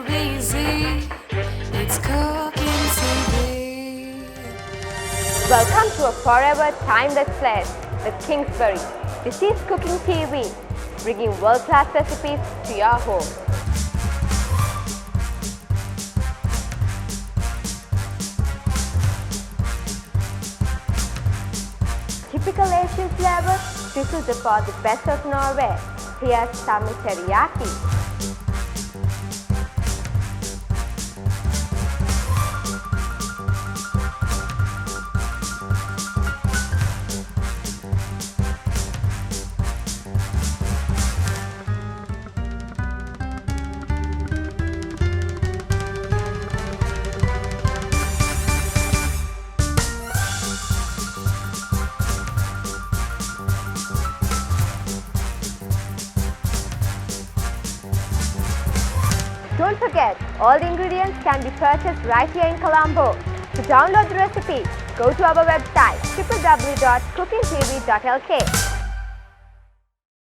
easy. It's cooking TV. Welcome to a forever timeless place with Kingsbury. This is Cooking TV, bringing world-class recipes to your home. Typical Asian flavors sizzled for the best of Norway. Here's Salmon Teriyaki. Don't forget, all the ingredients can be purchased right here in Colombo. To download the recipe, go to our website www.cookingtv.lk.